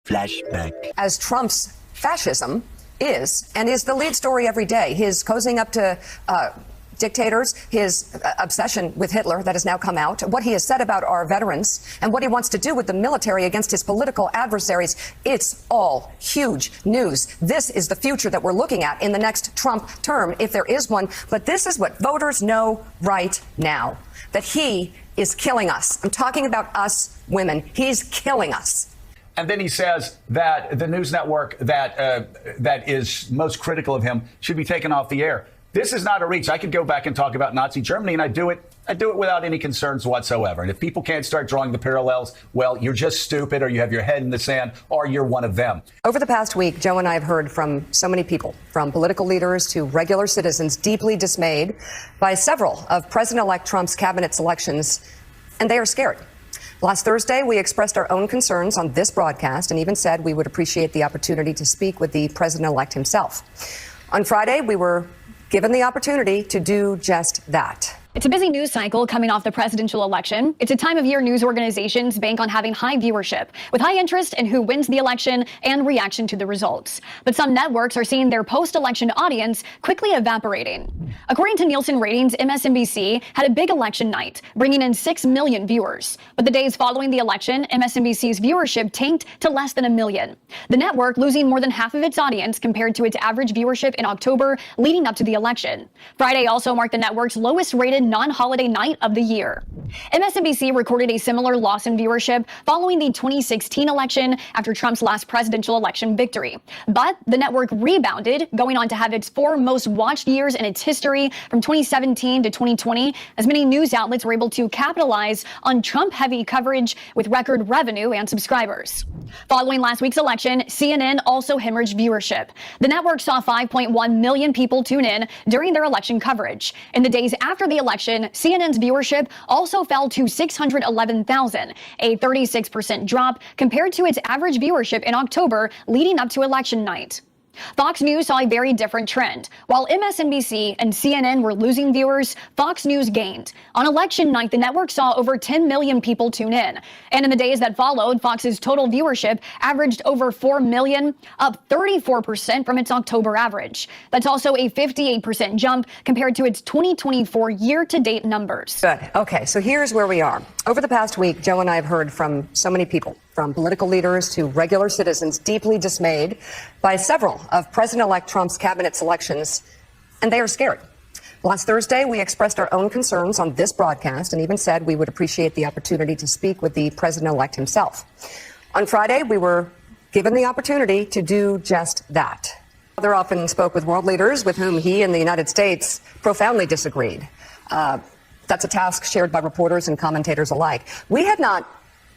Flashback. As Trump's fascism is, and is the lead story every day, his cozying up to dictators, his obsession with Hitler that has now come out, what he has said about our veterans, and what he wants to do with the military against his political adversaries. It's all huge news. This is the future that we're looking at in the next Trump term, if there is one. But this is what voters know right now, that he is killing us. I'm talking about us women. He's killing us. And then he says that the news network that is most critical of him should be taken off the air. This is not a reach. I could go back and talk about Nazi Germany, and I do it without any concerns whatsoever. And if people can't start drawing the parallels, well, you're just stupid, or you have your head in the sand, or you're one of them. Over the past week, Joe and I have heard from so many people, from political leaders to regular citizens, deeply dismayed by several of President-elect Trump's cabinet selections, and they are scared. Last Thursday, we expressed our own concerns on this broadcast and even said we would appreciate the opportunity to speak with the president-elect himself. On Friday, we were given the opportunity to do just that. It's a busy news cycle coming off the presidential election. It's a time of year news organizations bank on having high viewership, with high interest in who wins the election and reaction to the results. But some networks are seeing their post-election audience quickly evaporating. According to Nielsen ratings, MSNBC had a big election night, bringing in 6 million viewers. But the days following the election, MSNBC's viewership tanked to less than 1 million. The network losing more than half of its audience compared to its average viewership in October leading up to the election. Friday also marked the network's lowest rated non-holiday night of the year. MSNBC recorded a similar loss in viewership following the 2016 election after Trump's last presidential election victory. But the network rebounded, going on to have its 4 most watched years in its history from 2017 to 2020, as many news outlets were able to capitalize on Trump-heavy coverage with record revenue and subscribers. Following last week's election, CNN also hemorrhaged viewership. The network saw 5.1 million people tune in during their election coverage. In the days after the election, CNN's viewership also fell to 611,000, a 36% drop compared to its average viewership in October leading up to election night. Fox News saw a very different trend. While MSNBC and CNN were losing viewers, Fox News gained. On election night, the network saw over 10 million people tune in. And in the days that followed, Fox's total viewership averaged over 4 million, up 34% from its October average. That's also a 58% jump compared to its 2024 year-to-date numbers. Good. Okay, so here's where we are. Over the past week, Joe and I have heard from so many people, from political leaders to regular citizens, deeply dismayed by several of President-elect Trump's cabinet selections, and they are scared. Last Thursday, we expressed our own concerns on this broadcast and even said we would appreciate the opportunity to speak with the president-elect himself. On Friday, we were given the opportunity to do just that. Father often spoke with world leaders with whom he and the United States profoundly disagreed. That's a task shared by reporters and commentators alike. We had not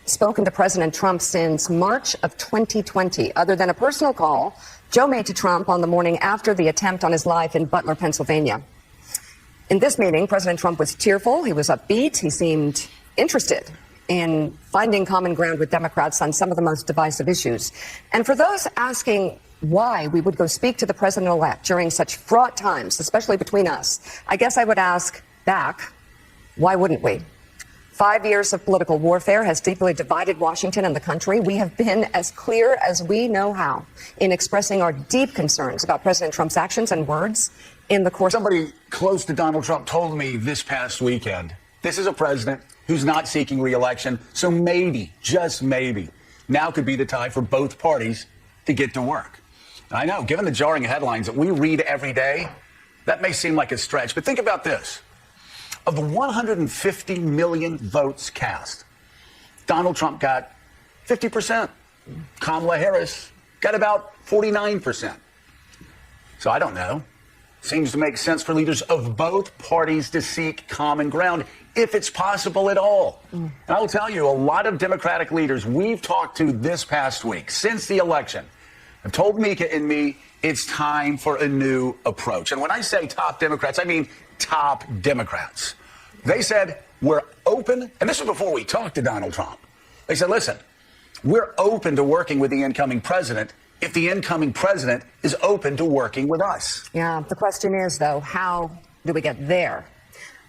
spoken to President Trump since March of 2020, other than a personal call Joe made to Trump on the morning after the attempt on his life in Butler, Pennsylvania. In this meeting, President Trump was cheerful, he was upbeat, he seemed interested in finding common ground with Democrats on some of the most divisive issues. And for those asking why we would go speak to the president-elect during such fraught times, especially between us, I guess I would ask back, why wouldn't we? 5 years of political warfare has deeply divided Washington and the country. We have been as clear as we know how in expressing our deep concerns about President Trump's actions and words in the course. Somebody close to Donald Trump told me this past weekend, this is a president who's not seeking re-election, so maybe, just maybe, now could be the time for both parties to get to work. And I know, given the jarring headlines that we read every day, that may seem like a stretch, but think about this. Of the 150 million votes cast, Donald Trump got 50%. Kamala Harris got about 49%. So I don't know. Seems to make sense for leaders of both parties to seek common ground, if it's possible at all. And I will tell you, a lot of Democratic leaders we've talked to this past week, since the election, have told Mika and me it's time for a new approach. And when I say top Democrats, I mean top Democrats. They said, we're open, and this was before we talked to Donald Trump. They said, listen, we're open to working with the incoming president if the incoming president is open to working with us. Yeah, the question is, though, how do we get there?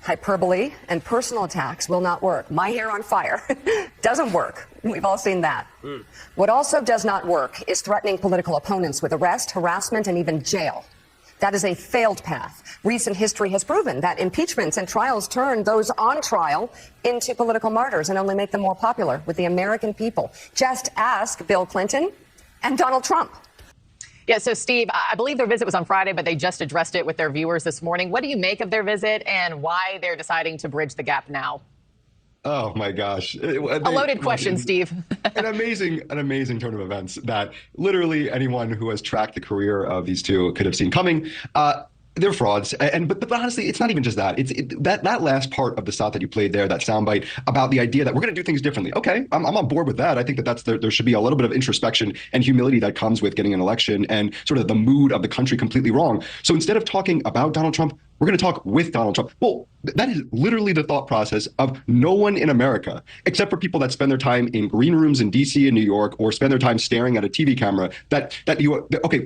Hyperbole and personal attacks will not work. My hair on fire doesn't work. We've all seen that. What also does not work is threatening political opponents with arrest, harassment, and even jail. That is a failed path. Recent history has proven that impeachments and trials turn those on trial into political martyrs and only make them more popular with the American people. Just ask Bill Clinton and Donald Trump. Yeah, so Steve, I believe their visit was on Friday, but they just addressed it with their viewers this morning. What do you make of their visit and why they're deciding to bridge the gap now? Oh my gosh. A loaded question, Steve. An amazing turn of events that literally anyone who has tracked the career of these two could have seen coming. They're frauds, but honestly, it's not even just that. It's that last part of the stop that you played there, that soundbite about the idea that we're going to do things differently. Okay, I'm on board with that. I think that there should be a little bit of introspection and humility that comes with getting an election and sort of the mood of the country completely wrong. So instead of talking about Donald Trump, we're going to talk with Donald Trump. Well, that is literally the thought process of no one in America, except for people that spend their time in green rooms in D.C. and New York, or spend their time staring at a TV camera,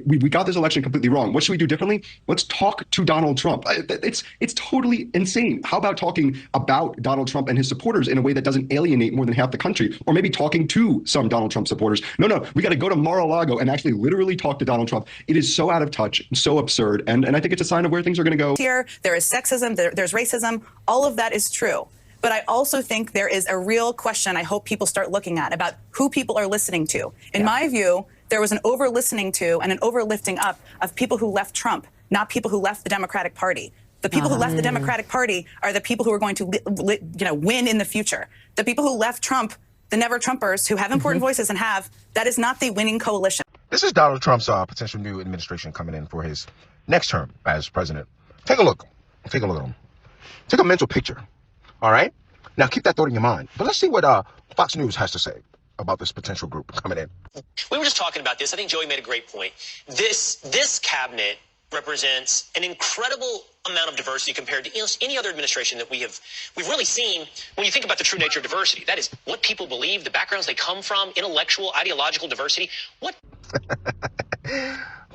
we got this election completely wrong. What should we do differently? Let's talk to Donald Trump. It's totally insane. How about talking about Donald Trump and his supporters in a way that doesn't alienate more than half the country, or maybe talking to some Donald Trump supporters? No, we got to go to Mar-a-Lago and actually literally talk to Donald Trump. It is so out of touch, so absurd, and I think it's a sign of where things are going to go. Here, there is sexism, there's racism. All of that is true. But I also think there is a real question I hope people start looking at about who people are listening to. In my view, there was an over-listening to and an over-lifting up of people who left Trump, not people who left the Democratic Party. The people who left the Democratic Party are the people who are going to win in the future. The people who left Trump, the never-Trumpers, who have important voices and that is not the winning coalition. This is Donald Trump's potential new administration coming in for his next term as president. Take a look. Take a look at him. Take a mental picture. All right? Now keep that thought in your mind. But let's see what Fox News has to say about this potential group coming in. We were just talking about this. I think Joey made a great point. This cabinet represents an incredible amount of diversity compared to any other administration that we've really seen. When you think about the true nature of diversity, that is what people believe, the backgrounds they come from, intellectual, ideological diversity. What?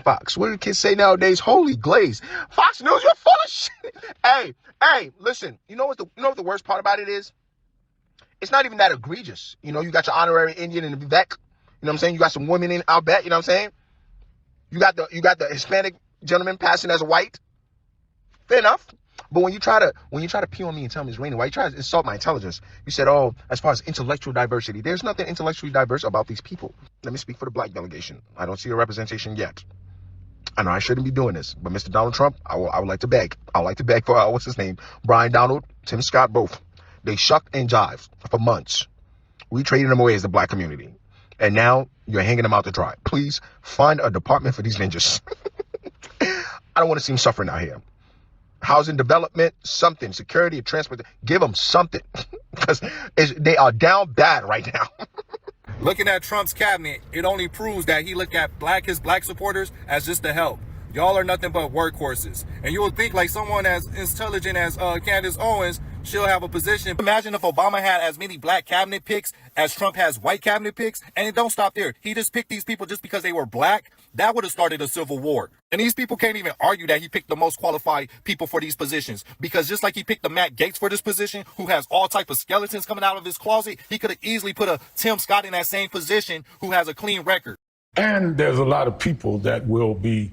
Fox, what do the kids say nowadays? Holy glaze. Fox News, you're full of shit. Hey, listen, you know what the worst part about it is? It's not even that egregious. You got your honorary Indian in the back. You know what I'm saying? You got some women in out back, you know what I'm saying? You got the Hispanic gentleman passing as a white. Fair enough. But when you try to pee on me and tell me it's raining, why you try to insult my intelligence? You said, oh, as far as intellectual diversity, there's nothing intellectually diverse about these people. Let me speak for the black delegation. I don't see a representation yet. I know I shouldn't be doing this, but Mr. Donald Trump, I would like to beg. I would like to beg for, what's his name? Brian Donald, Tim Scott, both. They shucked and jived for months. We traded them away as the black community. And now you're hanging them out to dry. Please find a department for these ninjas. I don't want to see them suffering out here. Housing development, something, security, transport, give them something. Because they are down bad right now. Looking at Trump's cabinet, it only proves that he looked at his black supporters as just a help. Y'all are nothing but workhorses. And you would think like someone as intelligent as Candace Owens, she'll have a position. Imagine if Obama had as many black cabinet picks as Trump has white cabinet picks. And it don't stop there. He just picked these people just because they were black. That would have started a civil war. And these people can't even argue that he picked the most qualified people for these positions. Because just like he picked the Matt Gaetz for this position, who has all type of skeletons coming out of his closet, he could have easily put a Tim Scott in that same position who has a clean record. And there's a lot of people that will be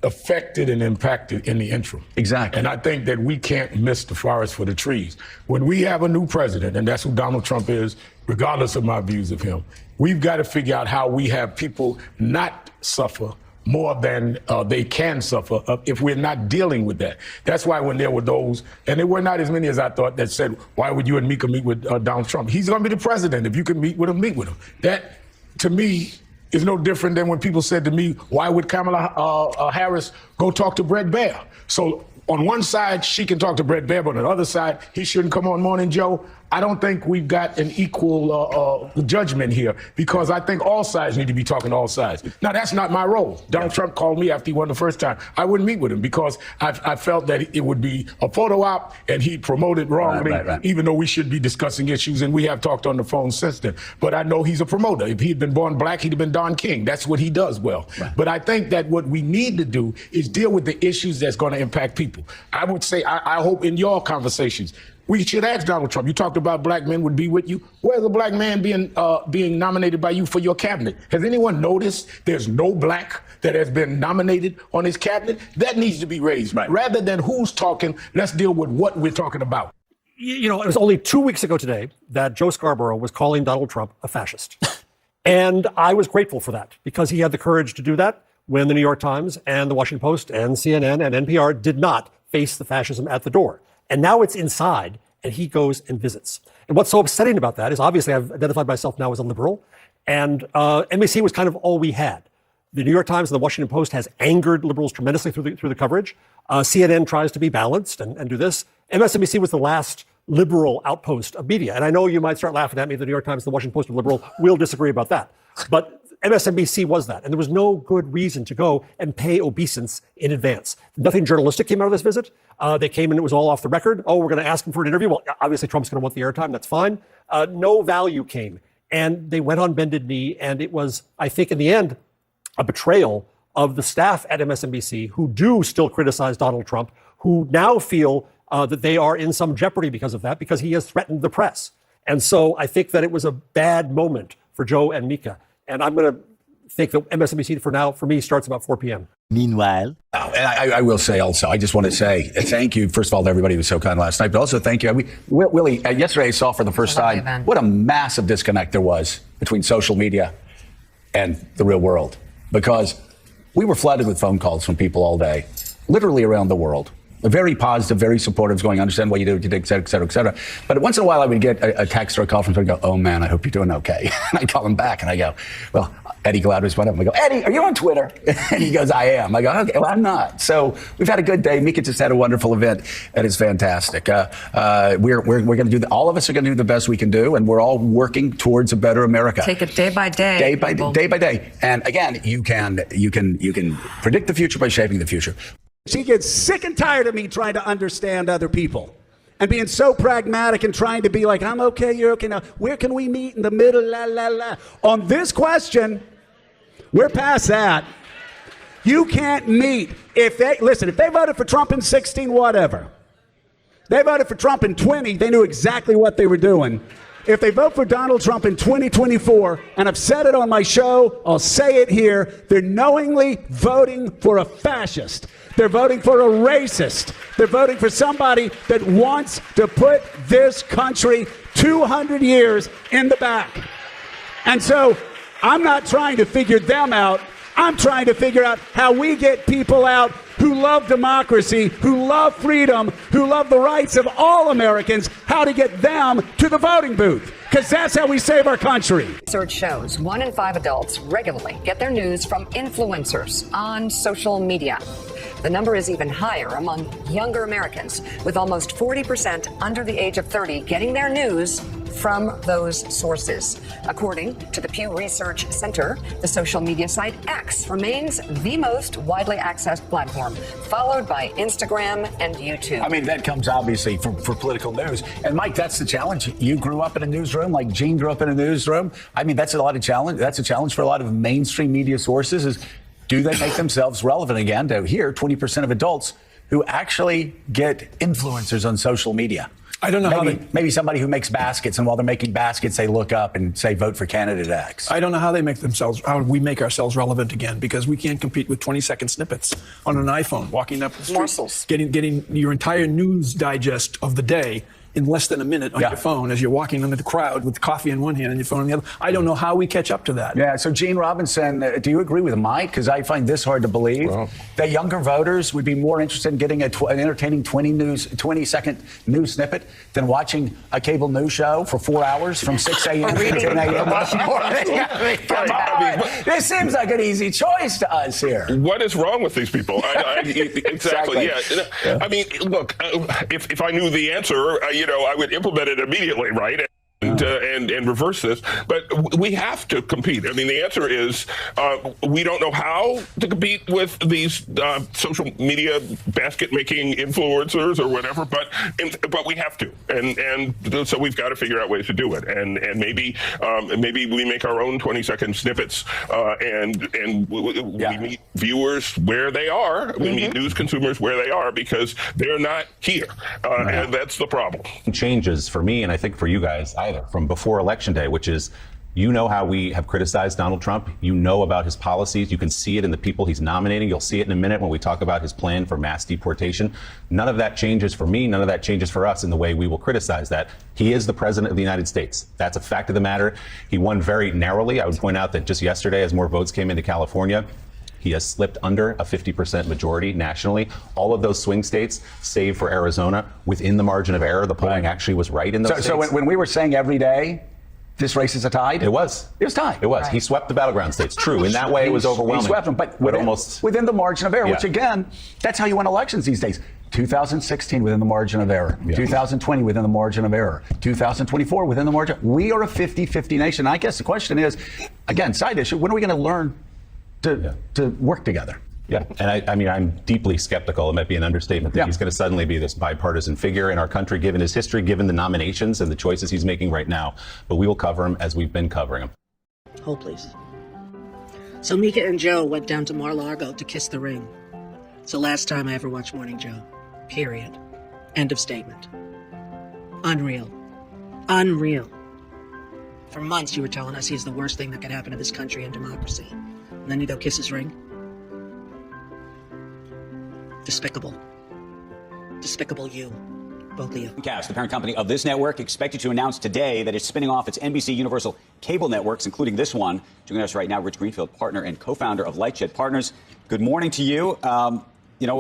affected and impacted in the interim. Exactly. And I think that we can't miss the forest for the trees. When we have a new president, and that's who Donald Trump is, regardless of my views of him, we've got to figure out how we have people not suffer more than they can suffer if we're not dealing with that. That's why when there were those, and there were not as many as I thought, that said, why would you and Mika meet with Donald Trump? He's going to be the president. If you can meet with him, meet with him. That, to me, is no different than when people said to me, why would Kamala Harris go talk to Bret Baier? So on one side, she can talk to Bret Baier, but on the other side, he shouldn't come on Morning Joe. I don't think we've got an equal judgment here, because I think all sides need to be talking to all sides. Now, that's not my role. Donald Trump called me after he won the first time. I wouldn't meet with him because I felt that it would be a photo op and he promoted wrongly, even though we should be discussing issues, and we have talked on the phone since then. But I know he's a promoter. If he'd been born black, he'd have been Don King. That's what he does well. But I think that what we need to do is deal with the issues that's going to impact people. I would say, I hope in your conversations, we should ask Donald Trump. You talked about black men would be with you. Where's a black man being nominated by you for your cabinet? Has anyone noticed there's no black that has been nominated on his cabinet? That needs to be raised. Rather than who's talking, let's deal with what we're talking about. You know, it was only 2 weeks ago today that Joe Scarborough was calling Donald Trump a fascist. And I was grateful for that, because he had the courage to do that when the New York Times and the Washington Post and CNN and NPR did not face the fascism at the door. And now it's inside, and he goes and visits. And what's so upsetting about that is, obviously, I've identified myself now as a liberal, and NBC was kind of all we had. The New York Times and the Washington Post has angered liberals tremendously through the coverage. CNN tries to be balanced and do this. MSNBC was the last liberal outpost of media. And I know you might start laughing at me, the New York Times and the Washington Post are liberal. We'll disagree about that. But MSNBC was that. And there was no good reason to go and pay obeisance in advance. Nothing journalistic came out of this visit. They came and it was all off the record. Oh, we're going to ask him for an interview. Well, obviously Trump's going to want the airtime. That's fine. No value came. And they went on bended knee. And it was, I think, in the end, a betrayal of the staff at MSNBC, who do still criticize Donald Trump, who now feel that they are in some jeopardy because of that, because he has threatened the press. And so I think that it was a bad moment for Joe and Mika. And I'm going to think that MSNBC for me starts about 4 p.m. Meanwhile, and I will say also, I just want to say thank you, first of all, to everybody who was so kind last night, but also thank you. Willie, yesterday I saw for the first time what a massive disconnect there was between social media and the real world, because we were flooded with phone calls from people all day, literally around the world. Very positive, very supportive, going, I understand what you do, et cetera, et cetera, et cetera. But once in a while I would get a text or a call from someone and go, oh man, I hope you're doing okay. And I call him back and I go, well, Eddie Gladwell's one of them. I go, Eddie, are you on Twitter? And he goes, I am. I go, okay, well, I'm not. So we've had a good day. Mika just had a wonderful event. It is fantastic. We're going to do, all of us are going to do the best we can do. And we're all working towards a better America. Take it day by day. Day by day. And again, you can predict the future by shaping the future. She gets sick and tired of me trying to understand other people and being so pragmatic and trying to be like, I'm okay, you're okay. Now, where can we meet in the middle? La, la, la. On this question, we're past that. You can't meet. If they voted for Trump in 16, whatever. They voted for Trump in 20, they knew exactly what they were doing. If they vote for Donald Trump in 2024, and I've said it on my show, I'll say it here, they're knowingly voting for a fascist. They're voting for a racist. They're voting for somebody that wants to put this country 200 years in the back. And so I'm not trying to figure them out. I'm trying to figure out how we get people out who love democracy, who love freedom, who love the rights of all Americans, how to get them to the voting booth. Because that's how we save our country. Research shows 1 in 5 adults regularly get their news from influencers on social media. The number is even higher among younger Americans, with almost 40% under the age of 30 getting their news from those sources. According to the Pew Research Center, the social media site X remains the most widely accessed platform, followed by Instagram and YouTube. I mean, that comes obviously for political news. And Mike, that's the challenge. You grew up in a newsroom like Gene grew up in a newsroom. I mean, that's a lot of challenge. That's a challenge for a lot of mainstream media sources is, do they make themselves relevant again to here 20% of adults who actually get influencers on social media? I don't know maybe somebody who makes baskets, and while they're making baskets, they look up and say, vote for candidate X. I don't know how we make ourselves relevant again, because we can't compete with 20-second snippets on an iPhone, walking up the street, morsels, getting your entire news digest of the day in less than a minute on your phone as you're walking under the crowd with coffee in one hand and your phone in the other. I don't know how we catch up to that. Yeah, so Gene Robinson, do you agree with Mike? Because I find this hard to believe. That younger voters would be more interested in getting an entertaining 20-second news snippet than watching a cable news show for 4 hours from 6 a.m. to 10 a.m. This seems like an easy choice to us here. What is wrong with these people? Exactly. Yeah. I mean, look, if I knew the answer, I would implement it immediately, right? And reverse this, but we have to compete. I mean, the answer is we don't know how to compete with these social media basket-making influencers or whatever, but we have to, and so we've got to figure out ways to do it, and maybe we make our own 20-second snippets, and we meet viewers where they are, we meet news consumers where they are, because they're not here, and that's the problem. Changes for me, and I think for you guys either, from before Election Day, which is, how we have criticized Donald Trump. About his policies. You can see it in the people he's nominating. You'll see it in a minute when we talk about his plan for mass deportation. None of that changes for me. None of that changes for us in the way we will criticize that. He is the president of the United States. That's a fact of the matter. He won very narrowly. I would point out that just yesterday, as more votes came into California, he has slipped under a 50% majority nationally. All of those swing states, save for Arizona, within the margin of error. The polling actually was right in those states. So when we were saying every day, this race is a tide? It was. It was tied. It was. Right. He swept the battleground states. True. In that way, it was overwhelming. He swept them, but within the margin of error, which again, that's how you win elections these days. 2016 within the margin of error. 2020 within the margin of error. 2024 within the margin. We are a 50-50 nation. I guess the question is, again, side issue, when are we going to learn to work together? Yeah, and I'm deeply skeptical. It might be an understatement that he's going to suddenly be this bipartisan figure in our country, given his history, given the nominations and the choices he's making right now. But we will cover him as we've been covering him. Hold, please. So Mika and Joe went down to Mar-a-Lago to kiss the ring. It's the last time I ever watched Morning Joe. Period. End of statement. Unreal. Unreal. For months you were telling us he's the worst thing that could happen to this country and democracy. And then you go kiss his ring? Despicable. Despicable you. Both of you. Comcast, the parent company of this network, expected to announce today that it's spinning off its NBC Universal cable networks, including this one. Joining us right now, Rich Greenfield, partner and co-founder of Lightshed Partners. Good morning to you.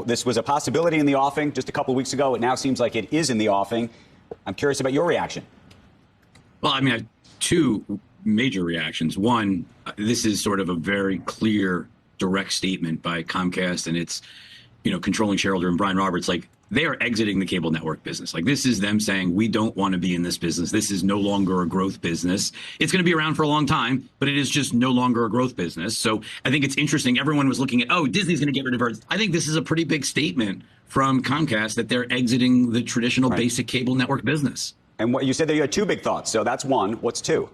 This was a possibility in the offing just a couple of weeks ago. It now seems like it is in the offing. I'm curious about your reaction. Well, I have two major reactions. One, this is sort of a very clear, direct statement by Comcast and its controlling shareholder and Brian Roberts, they are exiting the cable network business. This is them saying, we don't want to be in this business. This is no longer a growth business. It's going to be around for a long time, but it is just no longer a growth business. So I think it's interesting. Everyone was looking at, Disney's going to get rid of it. I think this is a pretty big statement from Comcast that they're exiting the traditional basic cable network business. And what you said that you had two big thoughts. So that's one. What's two?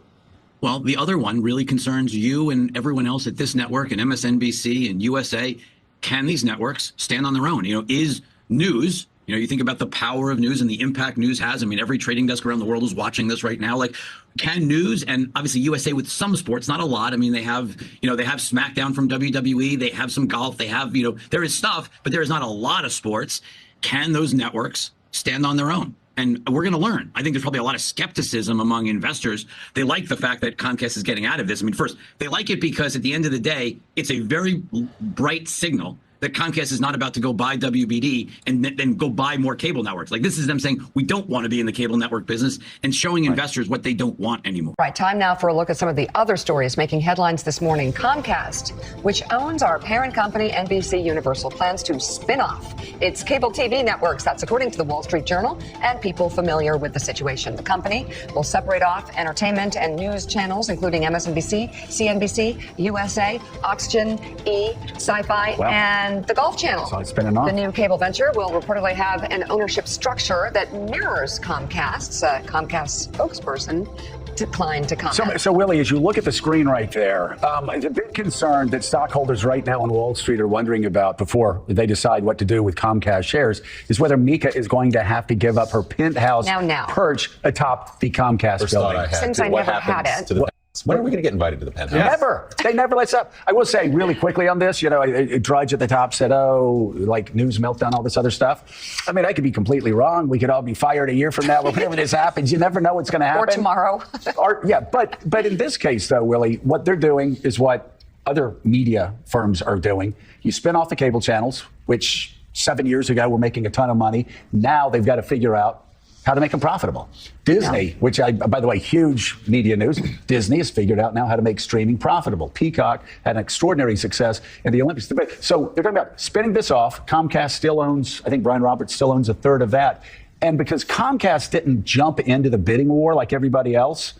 Well, the other one really concerns you and everyone else at this network and MSNBC and USA. Can these networks stand on their own? Is news, you think about the power of news and the impact news has. Every trading desk around the world is watching this right now. Can news, and obviously USA with some sports, not a lot. They have, they have SmackDown from WWE. They have some golf. They have, there is stuff, but there is not a lot of sports. Can those networks stand on their own? And we're going to learn. I think there's probably a lot of skepticism among investors. They like the fact that Comcast is getting out of this. First, they like it because at the end of the day, it's a very bright signal that Comcast is not about to go buy WBD and then go buy more cable networks. This is them saying, we don't want to be in the cable network business and showing investors what they don't want anymore. Right, time now for a look at some of the other stories making headlines this morning. Comcast, which owns our parent company, NBC Universal, plans to spin off its cable TV networks. That's according to the Wall Street Journal and people familiar with the situation. The company will separate off entertainment and news channels, including MSNBC, CNBC, USA, Oxygen, E, Sci-Fi, and the Golf Channel. So it's spinning off. The new cable venture will reportedly have an ownership structure that mirrors Comcast's. Comcast spokesperson declined to comment. So Willie, as you look at the screen right there, the big concern that stockholders right now on Wall Street are wondering about before they decide what to do with Comcast shares is whether Mika is going to have to give up her penthouse perch atop the Comcast building. Since I never had it. When are we going to get invited to the penthouse? Never. They never let us up. I will say really quickly on this, Drudge at the top said, news meltdown, all this other stuff. I could be completely wrong. We could all be fired a year from now. Whenever this happens, you never know what's going to happen. Or tomorrow. But in this case, though, Willie, what they're doing is what other media firms are doing. You spin off the cable channels, which 7 years ago were making a ton of money. Now they've got to figure out how to make them profitable. Disney, which by the way, huge media news, Disney has figured out now how to make streaming profitable. Peacock had an extraordinary success in the Olympics. So they're talking about spinning this off. Comcast still owns, I think Brian Roberts still owns a third of that. And because Comcast didn't jump into the bidding war like everybody else,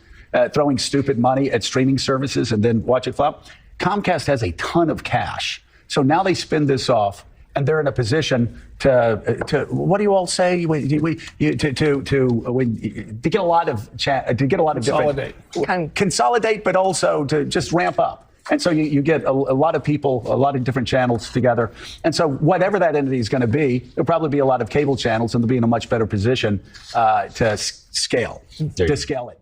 throwing stupid money at streaming services and then watch it flop, Comcast has a ton of cash. So now they spin this off, and they're in a position to what do you all say? To get a lot of consolidate, but also to just ramp up. And so you get a lot of people, a lot of different channels together. And so whatever that entity is going to be, there'll probably be a lot of cable channels, and they'll be in a much better position to scale it.